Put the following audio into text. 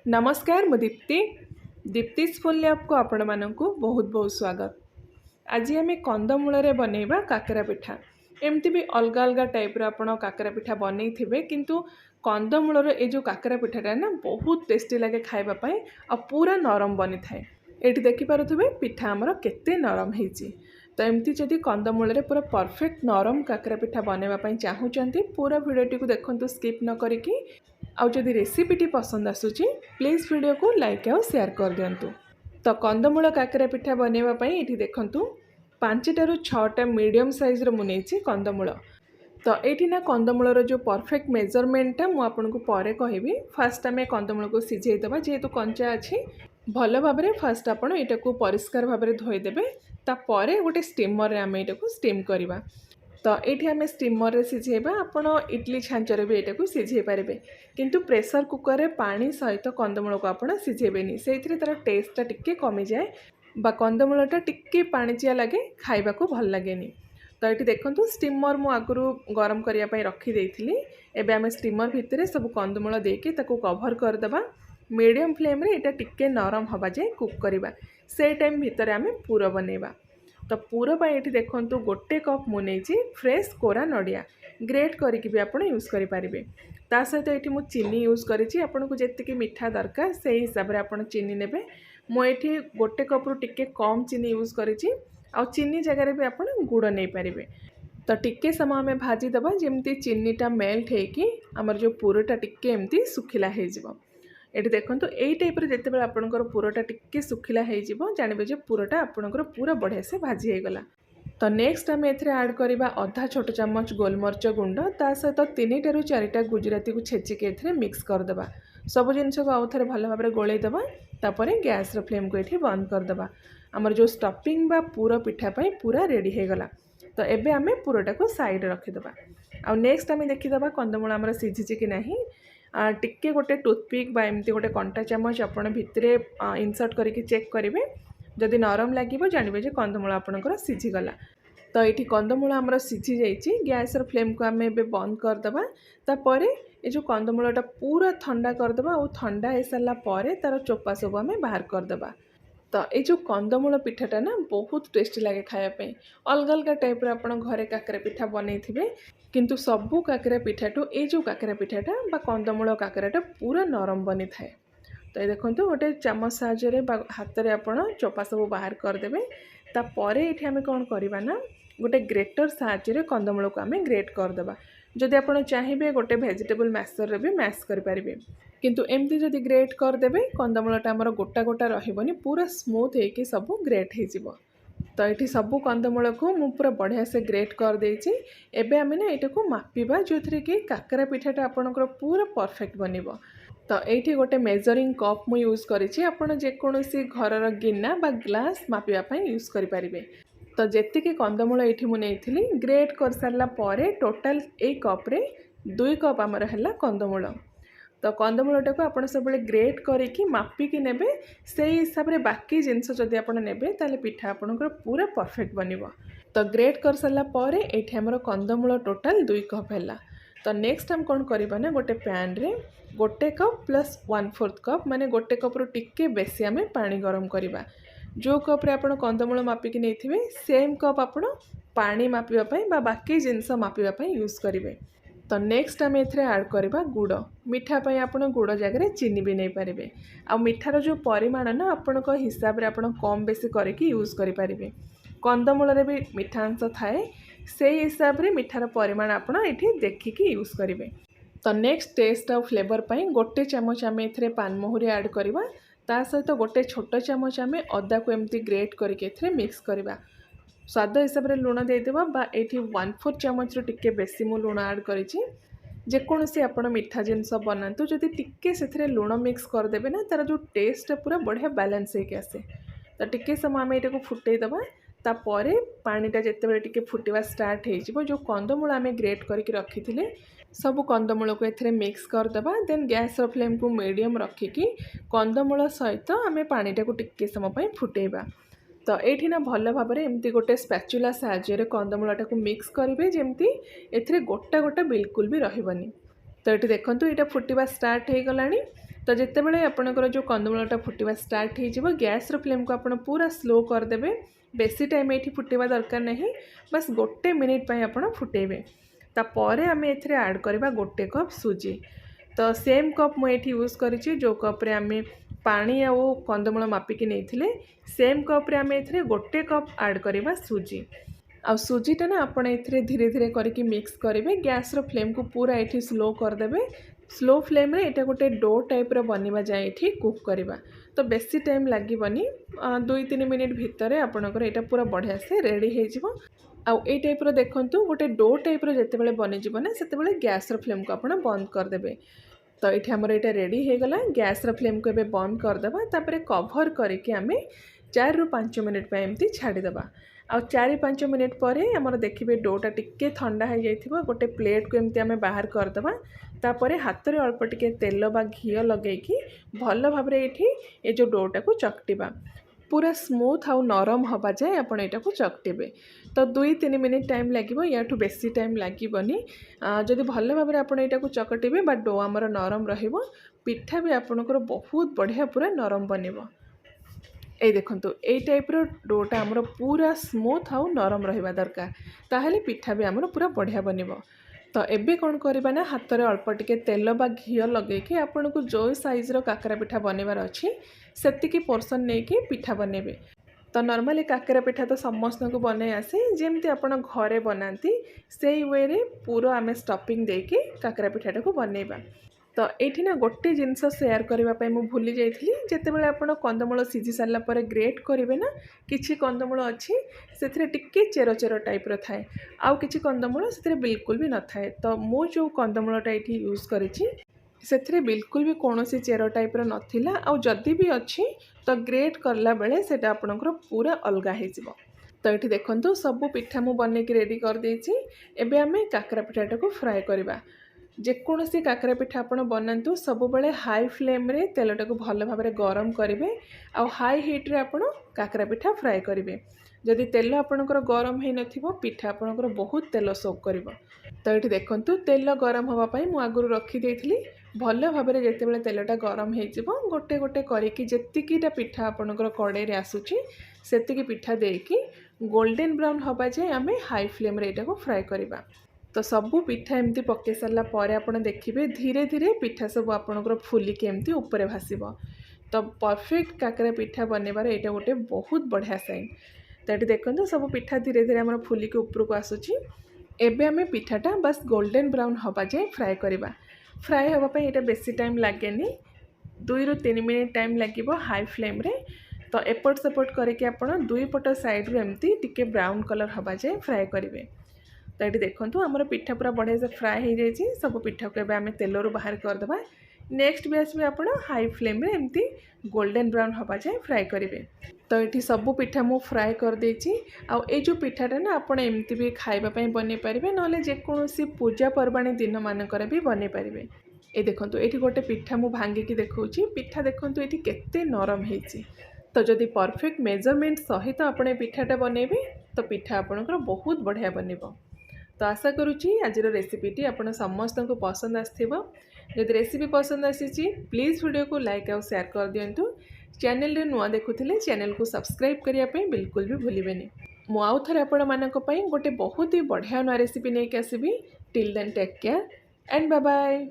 नमस्कार मु Deepti दीप्तिस full lab को आपण मानक बहुत बहुत स्वागत। आज आम कंदमूल बनैबा काकरा पिठा। एमती भी अलग अलग टाइप रो काकरा पिठा बनई थे किंतु कंदमूल ये जो काकरा पिठाटा ना बहुत टेस्टी लगे खाइबापी आ पूरा नरम बनी थाए। ये देखिपे पिठा आमर केते नरम होती। तो एमती जदि कंदमूल पूरा परफेक्ट नरम काकरा पिठा बनवाई चाहूँगी पूरा वीडियोटी को देखो स्किप न करिकी। आउ जदि रेसिपीटी पसंद आसूची प्लीज वीडियो को लाइक और शेयर कर दिंतु। तो कंदमूल काकरा पिठा बनवाई ये देखूँ 5 ରୁ 6टा मीडियम साइज मुझे कंदमूल। तो ये ना कंदमूलर जो परफेक्ट मेजरमेंटा मुझे पर कहबी। फास्ट आम कंदमूल को सीझेदबा जेहेतु कंचा अच्छी भल भाव फास्ट आपड़ यहाँ को परिष्कार भाव धोईदेवे। तापर गोटे स्टीमर आम यहाँ को स्टीम करवा। तो ये आम स्टीमर सीझेबा। आपण इडली छांचर भी यहाँ को सीझे पारे किंतु प्रेशर कुकर रे पानी सहित कंदमूल को आप सीझेबेनी से तार टेस्टा टिके कमी जाए बा कंदमूलटा टिके पाणिचिया लगे खाइबा को भल लगेनी। तो ये देखो स्टीमर मु आगु गरम करने रखीदे। एबे आम स्टीमर भितर सब कंदमूल देके ताको कवर करदबा। मीडियम फ्लेम रे एटा टिके नरम हवा जाए कुक करवा। से टाइम भितर आम पूर बनैबा। तो पूर पर ये देखो गोटे कप मुझे फ्रेश कोरा नड़िया ग्रेट करके भी आप यूज करें। ता सहित ये मुझे चीनी यूज करी। आपन को जी मिठा दरकार से हिसाब से आप चीनी ने। मुझे गोटे कप रु टिके कम चीनी यूज करी। चीनी जगह भी आप गुड़ नहीं पारे। तो टिके समय आम भाजीदबा जमी चीनीटा मेल्ट होगी आमर जो पूरटा टिके एमती सुखिला हो। ये देखो यही टाइप जिते आपंकर पूरटा टिके सुखिला हो जानवे जो पूरटा आपंकर पूरा बढ़िया से भाजी होगला। तो नेक्स्ट आम एथे ऐड करवा अधा छोट चमच गोलमरीच गुंड ता सहित 3 ରୁ 4टा गुजराती को छेचिक एथे मिक्स करदबा। सब जिनस को आउ थे भल भाव गोलेदबा। तापर गैस फ्लेम को ये बंद करदबा। आमर जो स्टफिंग बा पूरा पिठापाई पूरा रेडी होगला। तो एबे आम पूरटा को साइड रखीदबा। आउ नेक्स्ट आम देखीदबा कंदमूल आमर सीझी कि नहीं। टिके गोटे टूथपिक बा एमती गोटे कंटा चामच आपण भितर इनसर्ट करके चेक करेंगे। जदि नरम लगे जानवे जो कंदमूल आपणकर सीझीगला। तो ये कंदमूल आमर सीझी जाइए। गैस फ्लेम को आम एबे बंद करदबा। तापर ये जो कंदमूलटा पूरा ठंडा करदबा और ठंडा हो सारा पर तार चोपा सब आम बाहर करदबा। तो ये जो कंदमूल पिठाटा ना बहुत टेस्टी लगे खायापी। अलग अलग टाइप आप घरे काकरा पिठा बनई थे किंतु सबू काकरा पिठाटू ये जो काकरा पिठाटा बा कंदमूल काकराटा पूरा नरम बनी थाए। तो ये देखो गोटे चामच साहाय्य हाथ में आप चोपा सब बाहर करदे। तापर ये आम कौन करवा ना गोटे ग्रेटर साहाय्य कंदमूल को आम ग्रेट करदबा। जदि आप चाहिए गोटे भेजिटेबल मैशर भी मैश करें किंतु एमती जदि ग्रेट करदे कंदमूलटा आमर गोटा गोटा रही पूरा स्मूथ होगी सब ग्रेट हो। तो ये सबू कंदमूल को मु पूरा बढ़िया से ग्रेट कर देछि। एबे आमे ना एटा को मापिबा जो थरे कि काकरा पिठाटा आपनकर पूरा परफेक्ट बनिबो। तो ये गोटे मेजरिंग कप मु यूज करिछि। आपण जे कोनोसी घरर गिना बा ग्लास मापिबा पई यूज करि परिबे। तो जेतिके कंदमूल एठी मु नेइथिली ग्रेट कर सारला परे टोटल ए कप रे 2 कप हमर हला कंदमूल। तो कंदमूलटा को आप सब ग्रेट करके मापिकी नेबे से हिसाब से बाकी जिनस जदि आप नेबे ताले पिठा आपनकर पूरा परफेक्ट बनिबो। तो ग्रेट कर सारा पर ये आमर कंदमूल टोटल 2 कप है। तो नेक्स्ट हम कौन करवा ना गोटे पैन रे गोटे कप प्लस 1/4 कप माने गोटे कप रु टिके बेसी आम पानी गरम करवा। जो कप रे आप कंदमूल मापिकी नहीं सेम कप आप पानी मापिबा बा बाकी जिनस मापिबा यूज करेंगे। तो नेक्स्ट आम एथे ऐड करवा गुड़। मिठा पाई आप गुड़ जगह चीनी भी नहीं पारे। आ मिठार जो परिमाण ना आपण हिसाब से आप कम बेसी करके यूज करें। कंदमूल भी मिठा अंश थाए से हिसाब से मिठार परिमाण आप देखिकी यूज करेंगे। तो नेक्स्ट टेस्ट और फ्लेवर पाई गोटे चामच आम एथे पान महुरी ऐड करवा। ता सहित गोटे छोट चामच आम अदा को एमती ग्रेट करके मिक्स करवा। स्वाद हिसाब से लुण देदेबा बा एठी 1/4 चामच टिके बेसी मु लुण ऐड करिछि। जेकोसी आप मिठा जिनस बनातु जदि टिके से लुण मिक्स करदेवे ना तार जो टेस्ट पूरा बढ़िया बैलेंस होके आसे। तो टिके समय आम यहाँ फुटेदबा। तापर पानीटा जिते टिके फुटवा स्टार्ट हो जो कंदमूल आम ग्रेट करके रखी थे सब कंदमूल को एथे मिक्स करदबा। देन गैस फ्लेम को मीडियम रखिकी कंदमूल सहित आम पानीटा को टिके समय फुटेबा। तो ये ना भल भाव में एमती गोटे स्पैचुला साहाय्य कंदमूलटा को मिक्स करेंगे जमती एथिरे गोटा गोटा बिल्कुल भी रही। तो ये देखो यहाँ फुटवा स्टार्ट हो गलानी। तो जितेबाला आपणकर जो कंदमूलटा फुटवा स्टार्ट हो गैस फ्लेम को आप पूरा स्लो करदे। बेसी टाइम ये फुटेवा दरकार नहीं, बस गोटे मिनिट आप फुटेबे। तापर आम ए ऐड करवा गोटे कप सुजी। तो सेम कप मुझे यूज कर जो कप रे आम पानी आउ कंदमूल मापिकी नहीं सेम कप रे आम ए गोटे कप ऐड करवा सुजी। आ सुजीटा ना आप धीरे धीरे करके मिक्स करेंगे। गैस फ्लेम को पूरा ये स्लो करदे। स्लो फ्लेम रे एटा गोटे डो टाइप बनवा जाए ये कुक करवा। तो बेसी टाइम लगे 2-3 मिनिट भितर आपणकर यहाँ पूरा बढ़िया से रेडी हो टाइप देखूँ गोटे डो टाइप जिते बनीज ना से गैस फ्लेम को आप बंद करदे। तो ये आमर यहाँ रेडी हो गला। गैस फ्लेम को ये बंद करदे। तापर कभर करके आम 4 ରୁ 5 मिनिट एमती छाड़ीदे। आ 4-5 मिनिट पर आमर देखिए डोटा टिके ठंडा हो जाइथिबो। गोटे प्लेट को एमती आम बाहर करदे। तापर हाथ में अल्प टिके तेल बा घी लगेगी भल भाव ये जो डोटा को चकटिबा पूरा स्मूथ आउ नरम हवा जाए आपण यहाँ को चकटेबे। तो 2-3 मिनिट टाइम लगे, या बेसी टाइम लगनी। जदि भल भाव आप यहाँ को चकटेबे बा डो आमर नरम रहिबो, पिठा भी आपणकर बहुत बढ़िया पूरा नरम बनिबो। ये देखो ये टाइप डोटा आमर पूरा स्मूथ आउ नरम रहिबा दरकार, ताहले पिठा भी आमर पूरा बढ़िया बनिबो। तो एबे कौन करबा ना हाथ में अल्प टिके तेल बा घी लगेगी आपन को जो साइज्र काकरा पिठा बनवार अच्छी सेतिकी पोर्सन नहीं कि पिठा बनेबे। तो नॉर्मली काकरा पिठा तो समस्त को बनै आसे जेमती आपन घरे बनाती से वे रे पूरा आम स्टफिंग देके काकरा पिठाटा को बनैबा। तो ये ना गोटे जिनस सेयार करने मुझे भूली जाइए। जितेबाला आप कंदमूल सीझी सारापर ग्रेट करेंगे ना किसी कंदमूल अच्छी से टिके चेर चेर टाइप थाए, आउ किसी कंदमूल से बिल्कुल भी न थाए। तो मु जो कंदमूलटा ये यूज करी बिल्कुल भी कौन सी चेर टाइप नाला। आउ जदि भी अच्छी तो ग्रेट करला बेले सेटा आपणकर पूरा अलग हो। तो ये देखो सबू पिठा मु बनैक रेडी कर देछि। एबे आमे काकरा पिठाटा को फ्राए करवा। जेकोसी काकरा पिठा आप बनातु सब बेले हाई फ्लेम रे तेलटा को भल भाव गरम करेंगे। आउ हाई हीट रे आप काकरा पिठा फ्राए करेंगे। जदि तेल आपणकर गरम हो नथिबो पिठा आपणकर बहुत तेल सोक करिवो। तो ये देखो तेल गरम होगापाई मु आगु रखी देइथिली। भल भाव जितेबाला तेलटा गरम हो गोटे गोटे करके जेतिकीटा पिठा आपणकर कड़ाई रे आसुची सेतिकी पिठा देकी गोल्डन ब्राउन हवा जाए आम हाई फ्लेम रे एटा को फ्राए करवा। तो सबू पिठा एमती पकई सारा पर आप देखिए धीरे धीरे पिठा सब आपणकर फुलिकी एमती ऊपर भासीब। तो परफेक्ट काकरा पिठा बनवार यहाँ गोटे बहुत बढ़िया साइन। तो ये देखो सब पिठा धीरे धीरे आम फुलिकी ऊपर को आसूची। एबे आम पिठाटा बस गोल्डन ब्राउन हवा जाए फ्राए करवा। फ्राए होगापाई यहाँ बेसी टाइम लगे 2 ରୁ 3 मिनिट टाइम लगे हाई फ्लेम रे। तो एपट सेपट करके आप दुई पट साइड रू एमती टिके ब्राउन कलर हवा जाए फ्राए करेंगे। तो ये देखो आमर पिठा पूरा बढ़िया से फ्राए हो जाए। सब पिठा को एबे आम तेल रू बाहर करदे। नेक्स्ट बैच भी आप हाई फ्लेम रे एमती गोल्डन ब्राउन हवा जाए फ्राए करेंगे। तो ये सबू पिठा मु फ्राए कर देछि। आ ए जो पिठाटा ना आप एमती भी खाइबापी बनै पारे ना जेकोसी पूजा पर्वाणी दिन मानकर भी बनै पारे। ये देखो ये गोटे पिठा मु भांगिकी देखौछि। पिठा देखो ये केते नरम होइछि। तो जदि परफेक्ट मेजरमेंट सहित आपणे पिठाटा बनैबे तो पिठा आपणकर बहुत बढ़िया बनिबो। तो आशा करुँची आज रेसिपीटी आपण समस्त को पसंद आसथिबो। जदि रेसिपी पसंद आसीची प्लीज़ वीडियो को लाइक और शेयर कर दिंतु। चैनल रे नुआ देखुथिले चैनल को सब्सक्राइब करिया पे बिल्कुल भी भूलिबेनी। मु आउ थरे आपण मानक पई गोटे बहुत ही बढ़िया नुआ रेसिपी नै के आसीबी। Till then take care and bye bye.